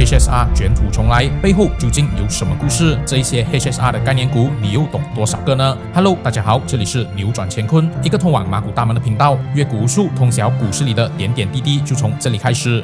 HSR 卷土重来背后究竟有什么故事？这一些 HSR 的概念股，你又懂多少个呢 ？Hello， 大家好，这里是扭转乾坤，一个通往马股大门的频道，阅股无数，通晓股市里的点点滴滴，就从这里开始。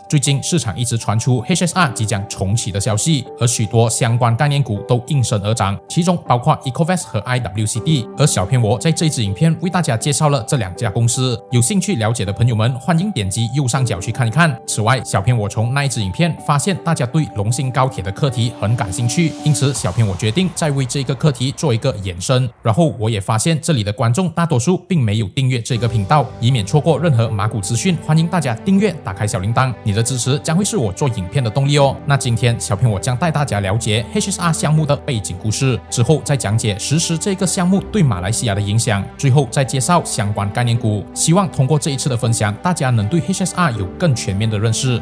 最近市场一直传出 HSR 即将重启的消息，而许多相关概念股都应声而涨，其中包括 Ecovac 和 IWCD。而小片我在这支影片为大家介绍了这两家公司，有兴趣了解的朋友们，欢迎点击右上角去看一看。此外，小片我从那一支影片发现大家对龙兴高铁的课题很感兴趣，因此小片我决定再为这个课题做一个延伸。然后我也发现这里的观众大多数并没有订阅这个频道，以免错过任何马股资讯，欢迎大家订阅，打开小铃铛。你的支持将会是我做影片的动力哦。那今天小片我将带大家了解 HSR 项目的背景故事，之后再讲解实施这个项目对马来西亚的影响，最后再介绍相关概念股。希望通过这一次的分享，大家能对 HSR 有更全面的认识。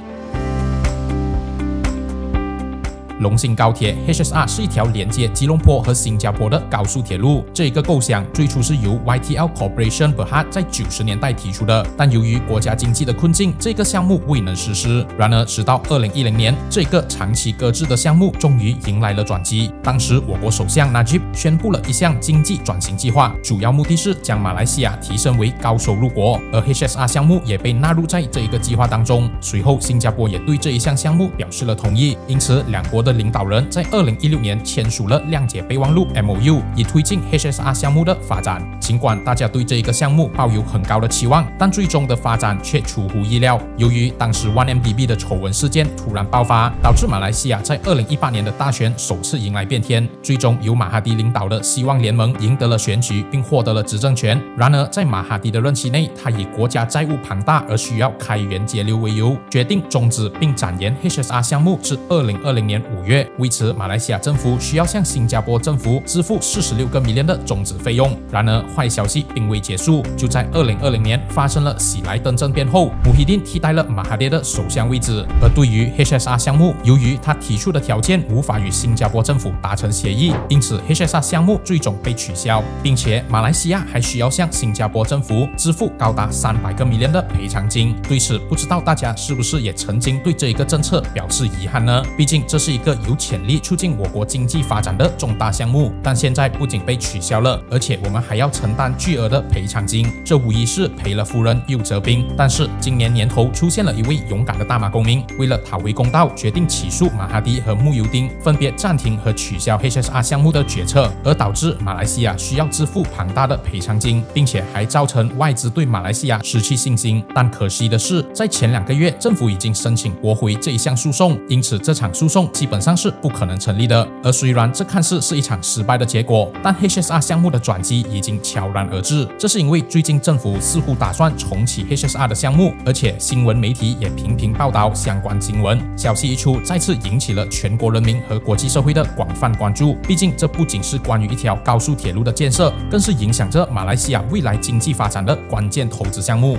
龙兴高铁 HSR 是一条连接吉隆坡和新加坡的高速铁路。这一个构想最初是由 YTL Corporation Berhad 在90年代提出的，但由于国家经济的困境，这个项目未能实施。然而，直到2010年，这个长期搁置的项目终于迎来了转机。当时，我国首相 Najib 宣布了一项经济转型计划，主要目的是将马来西亚提升为高收入国，而 HSR 项目也被纳入在这一个计划当中。随后，新加坡也对这一项项目表示了同意，因此两国的领导人在2016年签署了谅解备忘录 MOU， 以推进 HSR 项目的发展。尽管大家对这个项目抱有很高的期望，但最终的发展却出乎意料。由于当时 1MDB 的丑闻事件突然爆发，导致马来西亚在2018年的大选首次迎来变天，最终由马哈迪领导的希望联盟赢得了选举，并获得了执政权。然而，在马哈迪的任期内，他以国家债务庞大而需要开源节流为由，决定终止并展延 HSR 项目至2020年5月。为此，马来西亚政府需要向新加坡政府支付46个 million 的终止费用。然而，坏消息并未结束，就在2020年发生了喜来登政变后，穆希丁替代了马哈迪的首相位置。而对于 HSR 项目，由于他提出的条件无法与新加坡政府达成协议，因此 HSR 项目最终被取消，并且马来西亚还需要向新加坡政府支付高达300个 million 的赔偿金。对此，不知道大家是不是也曾经对这一个政策表示遗憾呢？毕竟这是一个有潜力促进我国经济发展的重大项目，但现在不仅被取消了，而且我们还要承担巨额的赔偿金，这无疑是赔了夫人又折兵。但是今年年头出现了一位勇敢的大马公民，为了讨回公道，决定起诉马哈迪和慕尤丁分别暂停和取消 HSR 项目的决策，而导致马来西亚需要支付庞大的赔偿金，并且还造成外资对马来西亚失去信心。但可惜的是，在前2个月，政府已经申请驳回这一项诉讼，因此这场诉讼基本上是不可能成立的。而虽然这看似是一场失败的结果，但 HSR 项目的转机已经悄然而至。这是因为最近政府似乎打算重启 HSR 的项目，而且新闻媒体也频频报道相关新闻。消息一出，再次引起了全国人民和国际社会的广泛关注。毕竟这不仅是关于一条高速铁路的建设，更是影响着马来西亚未来经济发展的关键投资项目。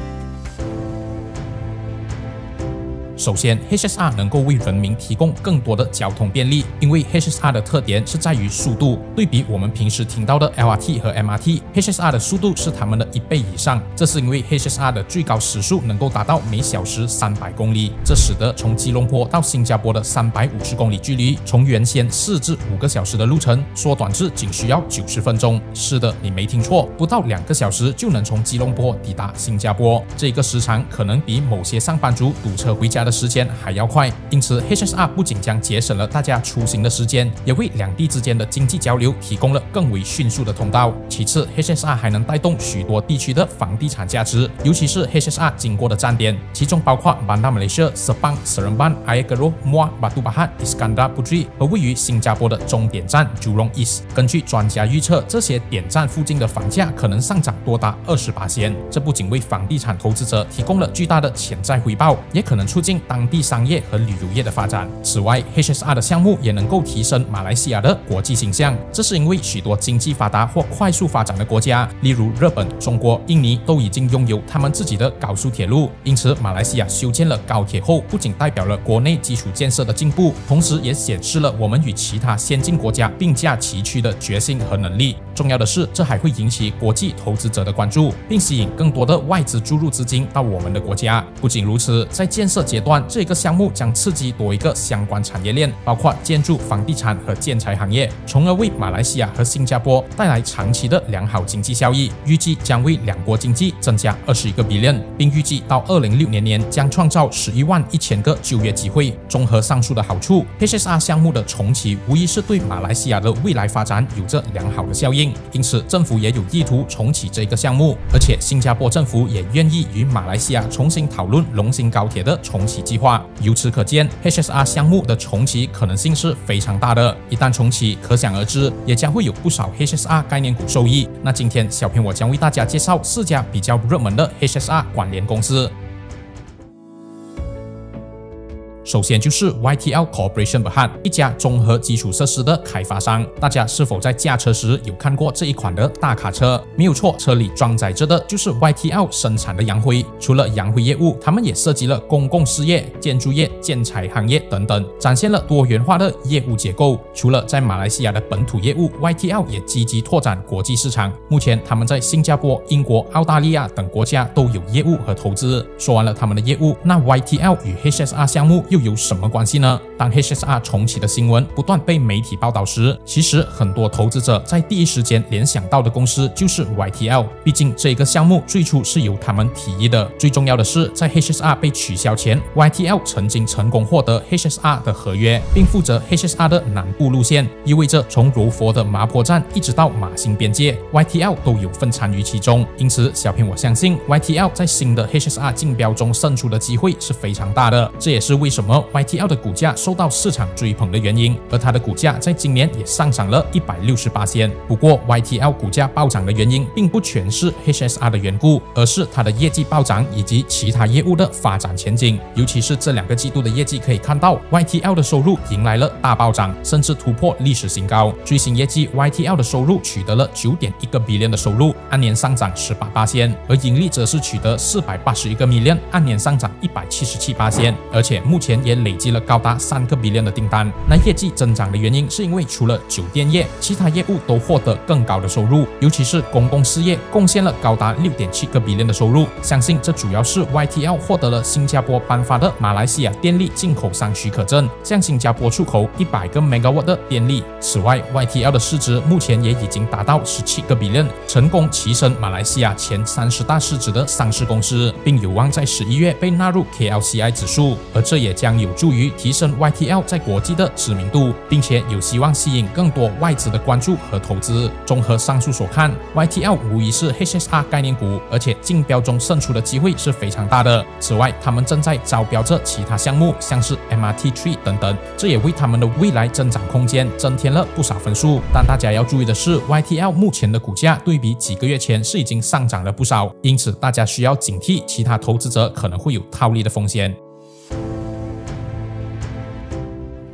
首先 ，HSR 能够为人民提供更多的交通便利，因为 HSR 的特点是在于速度。对比我们平时听到的 LRT 和 MRT，HSR 的速度是它们的1倍以上。这是因为 HSR 的最高时速能够达到每小时300公里，这使得从吉隆坡到新加坡的350公里距离，从原先4至5个小时的路程，缩短至仅需要90分钟。是的，你没听错，不到2个小时就能从吉隆坡抵达新加坡。这个时长可能比某些上班族堵车回家的时间还要快，因此 HSR 不仅将节省了大家出行的时间，也为两地之间的经济交流提供了更为迅速的通道。其次 ，HSR 还能带动许多地区的房地产价值，尤其是 HSR 经过的站点，其中包括 Bandar Malaysia、Sepang、Seremban、Aiak Keroh、Muar、Batu Pahat、Iskandar Puteri 和位于新加坡的终点站 Jurong East。根据专家预测，这些点站附近的房价可能上涨多达20%。这不仅为房地产投资者提供了巨大的潜在回报，也可能促进当地商业和旅游业的发展。此外 ，HSR 的项目也能够提升马来西亚的国际形象，这是因为许多经济发达或快速发展的国家，例如日本、中国、印尼，都已经拥有他们自己的高速铁路。因此，马来西亚修建了高铁后，不仅代表了国内基础建设的进步，同时也显示了我们与其他先进国家并驾齐驱的决心和能力。重要的是，这还会引起国际投资者的关注，并吸引更多的外资注入资金到我们的国家。不仅如此，在建设阶段，这个项目将刺激多一个相关产业链，包括建筑、房地产和建材行业，从而为马来西亚和新加坡带来长期的良好经济效益。预计将为两国经济增加21个 billion， 并预计到2060年将创造111000个就业机会。综合上述的好处 ，HSR 项目的重启无疑是对马来西亚的未来发展有着良好的效应。因此，政府也有意图重启这个项目，而且新加坡政府也愿意与马来西亚重新讨论龙兴高铁的重启计划。由此可见 ，HSR 项目的重启可能性是非常大的。一旦重启，可想而知，也将会有不少 HSR 概念股受益。那今天小编我将为大家介绍4家比较热门的 HSR 关联公司。首先就是 YTL Corporation Berhad， 一家综合基础设施的开发商。大家是否在驾车时有看过这一款的大卡车？没有错，车里装载着的就是 YTL 生产的洋灰。除了洋灰业务，他们也涉及了公共事业、建筑业、建材行业等等，展现了多元化的业务结构。除了在马来西亚的本土业务 ，YTL 也积极拓展国际市场。目前他们在新加坡、英国、澳大利亚等国家都有业务和投资。说完了他们的业务，那 YTL 与 HSR 项目又有什么关系呢？当 HSR 重启的新闻不断被媒体报道时，其实很多投资者在第一时间联想到的公司就是 YTL， 毕竟这个项目最初是由他们提议的。最重要的是，在 HSR 被取消前 ，YTL 曾经成功获得 HSR 的合约，并负责 HSR 的南部路线，意味着从柔佛的麻坡站一直到马新边界 ，YTL 都有份参与其中。因此，小编我相信 YTL 在新的 HSR 竞标中胜出的机会是非常大的。这也是为什么YTL 的股价受到市场追捧的原因，而它的股价在今年也上涨了168%。不过 YTL 股价暴涨的原因并不全是 HSR 的缘故，而是它的业绩暴涨以及其他业务的发展前景。尤其是这2个季度的业绩可以看到 YTL 的收入迎来了大暴涨，甚至突破历史新高。最新业绩 YTL 的收入取得了9.1个 billion 的收入，按年上涨18%，而盈利则是取得481个 million， 按年上涨177%，而且目前也累积了高达3个 billion 的订单。那业绩增长的原因是因为除了酒店业，其他业务都获得更高的收入，尤其是公共事业贡献了高达6.7个 billion 的收入。相信这主要是 YTL 获得了新加坡颁发的马来西亚电力进口商许可证，向新加坡出口100个 megawatt 的电力。此外 ，YTL 的市值目前也已经达到17个 billion， 成功跻身马来西亚前30大市值的上市公司，并有望在11月被纳入 KLCI 指数，而这也将有助于提升 YTL 在国际的知名度，并且有希望吸引更多外资的关注和投资。综合上述所看 ，YTL 无疑是 HSR 概念股，而且竞标中胜出的机会是非常大的。此外，他们正在招标着其他项目，像是 MRT3 等等，这也为他们的未来增长空间增添了不少分数。但大家要注意的是 ，YTL 目前的股价对比几个月前是已经上涨了不少，因此大家需要警惕其他投资者可能会有套利的风险。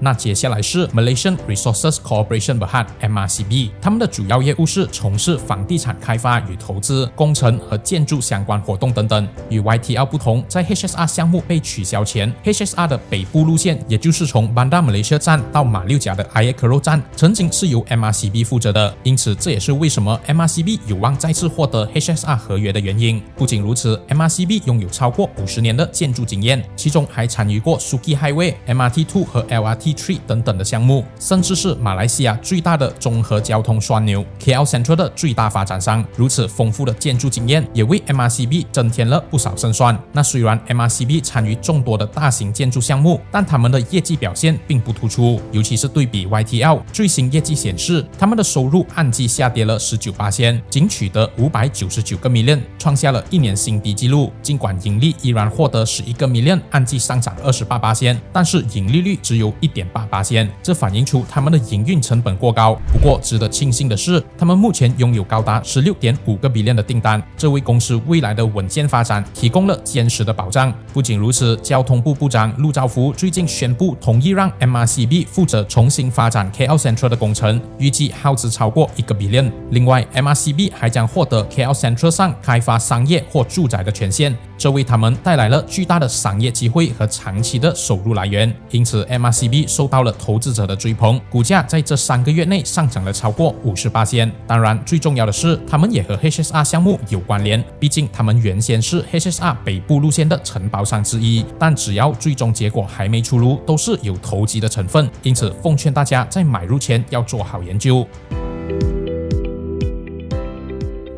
那接下来是 Malaysian Resources Corporation Berhad MRCB， 他们的主要业务是从事房地产开发与投资、工程和建筑相关活动等等。与 YTL 不同，在 HSR 项目被取消前 ，HSR 的北部路线，也就是从 Bandar Malaysia 站到马六甲的 Ayer Keroh 站，曾经是由 MRCB 负责的。因此，这也是为什么 MRCB 有望再次获得 HSR 合约的原因。不仅如此 ，MRCB 拥有超过50年的建筑经验，其中还参与过 Suki Highway、MRT2 和 LRT3 等等的项目，甚至是马来西亚最大的综合交通枢纽 KL Sentral 的最大发展商。如此丰富的建筑经验，也为 MRCB 增添了不少胜算。那虽然 MRCB 参与众多的大型建筑项目，但他们的业绩表现并不突出，尤其是对比 YTL， 最新业绩显示，他们的收入按季下跌了19%，仅取得599个 million， 创下了1年新低纪录。尽管盈利依然获得11个 million， 按季上涨28%，但是盈利率只有1.8%，这反映出他们的营运成本过高。不过值得庆幸的是，他们目前拥有高达16.5个 billion 的订单，这为公司未来的稳健发展提供了坚实的保障。不仅如此，交通部部长陆兆福最近宣布同意让 MRCB 负责重新发展 KL Sentral 的工程，预计耗资超过1个 billion。另外 ，MRCB 还将获得 KL Sentral 上开发商业或住宅的权限，这为他们带来了巨大的商业机会和长期的收入来源。因此 ，MRCB 受到了投资者的追捧，股价在这3个月内上涨了超过50%。当然，最重要的是，他们也和 HSR 项目有关联，毕竟他们原先是 HSR 北部路线的承包商之一。但只要最终结果还没出炉，都是有投机的成分，因此奉劝大家在买入前要做好研究。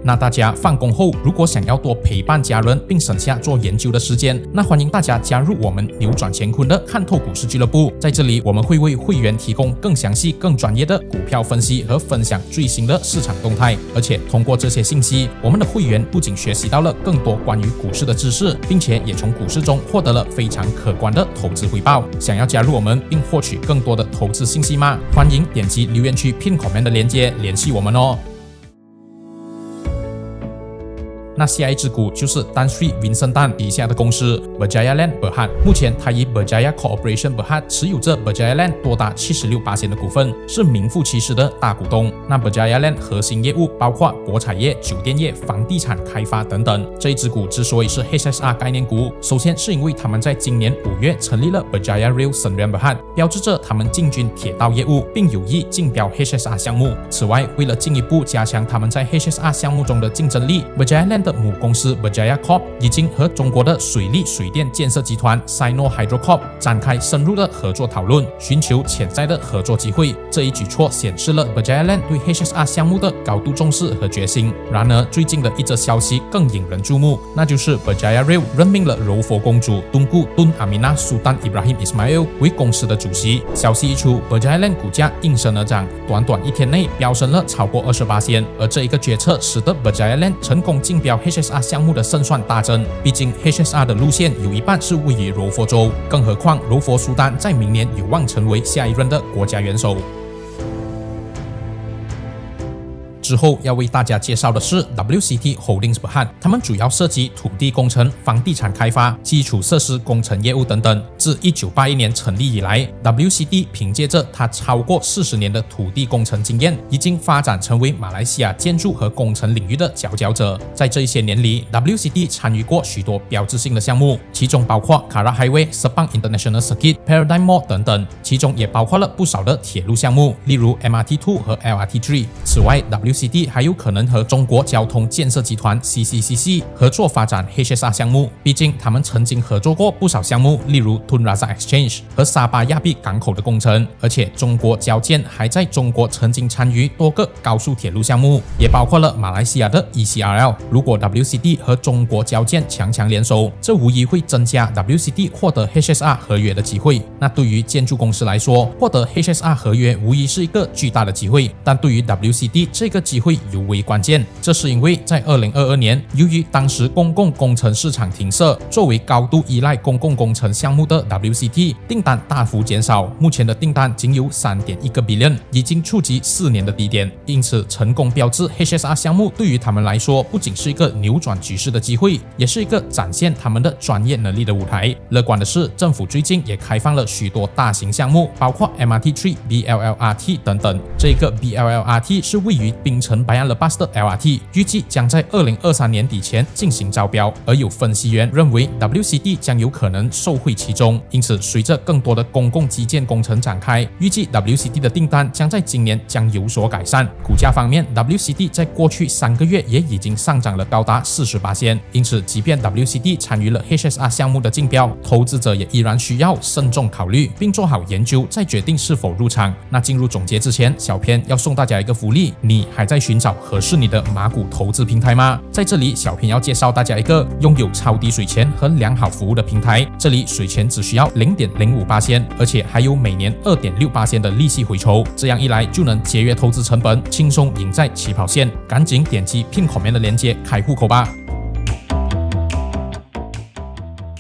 那大家放工后，如果想要多陪伴家人并省下做研究的时间，那欢迎大家加入我们扭转乾坤的看透股市俱乐部。在这里，我们会为会员提供更详细、更专业的股票分析和分享最新的市场动态。而且通过这些信息，我们的会员不仅学习到了更多关于股市的知识，并且也从股市中获得了非常可观的投资回报。想要加入我们并获取更多的投资信息吗？欢迎点击留言区 Pin Comment 的链接联系我们哦。那下一只股就是Tan Sri Vincent Tan底下的公司 Berjaya Land Berhad。目前，他以 Berjaya Corporation Berhad 持有着 Berjaya Land 多达76%的股份，是名副其实的大股东。那 Berjaya Land 核心业务包括博彩业、酒店业、房地产开发等等。这一只股之所以是 HSR 概念股，首先是因为他们在今年5月成立了 Berjaya Rail Sdn Bhd， 标志着他们进军铁道业务，并有意竞标 HSR 项目。此外，为了进一步加强他们在 HSR 项目中的竞争力， Berjaya Land的母公司 Berjaya Corp 已经和中国的水利水电建设集团 Sino Hydro Corp 展开深入的合作讨论，寻求潜在的合作机会。这一举措显示了 Berjaya Land 对 HSR 项目的高度重视和决心。然而，最近的一则消息更引人注目，那就是 Berjaya Rail 任命了柔佛公主 Tunku Tun Aminah Sultan Ibrahim Ismail 为公司的主席。消息一出， Berjaya Land 股价应声而涨，短短1天内飙升了超过20%。而这一个决策使得 Berjaya Land 成功竞标 HSR 项目的胜算大增。毕竟 HSR 的路线有一半是位于柔佛州，更何况柔佛苏丹在明年有望成为下一任的国家元首。之后要为大家介绍的是 WCT Holdings Berhad， 他们主要涉及土地工程、房地产开发、基础设施工程业务等等。自1981年成立以来， WCT 凭借着它超过40年的土地工程经验，已经发展成为马来西亚建筑和工程领域的佼佼者。在这一些年里， WCT 参与过许多标志性的项目，其中包括 Kara Highway、Sepang International Circuit、Paradigm Mall 等等，其中也包括了不少的铁路项目，例如 MRT2 和 LRT3。此外， WCT 还有可能和中国交通建设集团 CCCC 合作发展 HSR 项目，毕竟他们曾经合作过不少项目，例如 Tun Razak Exchange 和沙巴亚庇港口的工程。而且中国交建还在中国曾经参与多个高速铁路项目，也包括了马来西亚的 ECRL。如果 WCT 和中国交建强联手，这无疑会增加 WCT 获得 HSR 合约的机会。那对于建筑公司来说，获得 HSR 合约无疑是一个巨大的机会，但对于 WCT 这个机会尤为关键。这是因为在2022年，由于当时公共工程市场停塞，作为高度依赖公共工程项目的 WCT 订单大幅减少，目前的订单仅有3.1个 billion， 已经触及4年的低点。因此，成功标志 HSR 项目对于他们来说，不仅是一个扭转局势的机会，也是一个展现他们的专业能力的舞台。乐观的是，政府最近也开放了许多大型项目，包括 MRT3、BLLRT 等等。这个 BLLRT 是位于槟城Bayan Lepas的 LRT， 预计将在2023年底前进行招标，而有分析员认为 WCT 将有可能受惠其中。因此，随着更多的公共基建工程展开，预计 WCT 的订单将在今年有所改善。股价方面， WCT 在过去3个月也已经上涨了高达40%。因此，即便 WCT 参与了 HSR 项目的竞标，投资者也依然需要慎重考虑，并做好研究，再决定是否入场。那进入总结之前，小编要送大家一个福利，你还在寻找合适你的马股投资平台吗？在这里，小编要介绍大家一个拥有超低水钱和良好服务的平台。这里水钱只需要 0.05%， 而且还有每年 2.6% 的利息回酬。这样一来，就能节约投资成本，轻松赢在起跑线。赶紧点击 Pin Comment 的链接开户口吧。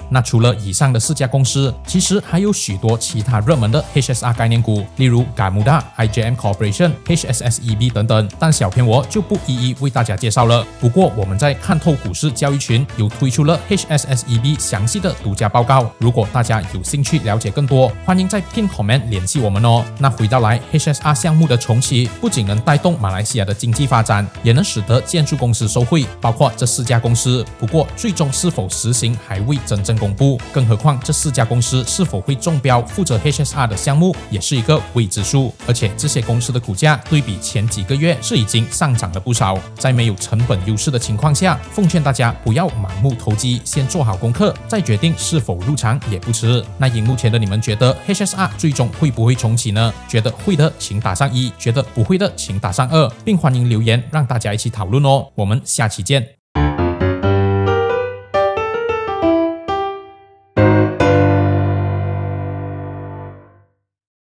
那除了以上的4家公司，其实还有许多其他热门的 HSR 概念股，例如 Gamuda、IJM Corporation、HSSEB 等等，但小编我就不一一为大家介绍了。不过我们在看透股市交易群有推出了 HSSEB 详细的独家报告，如果大家有兴趣了解更多，欢迎在 Pin Comment 联系我们哦。那回到来 HSR 项目的重启，不仅能带动马来西亚的经济发展，也能使得建筑公司受惠，包括这4家公司。不过最终是否实行还未真正公布。更何况这4家公司是否会中标负责 HSR 的项目，也是一个未知数。而且这些公司的股价对比前几个月是已经上涨了不少。在没有成本优势的情况下，奉劝大家不要盲目投机，先做好功课，再决定是否入场也不迟。那荧幕前的你们觉得 HSR 最终会不会重启呢？觉得会的请打上1，觉得不会的请打上2，并欢迎留言让大家一起讨论哦。我们下期见。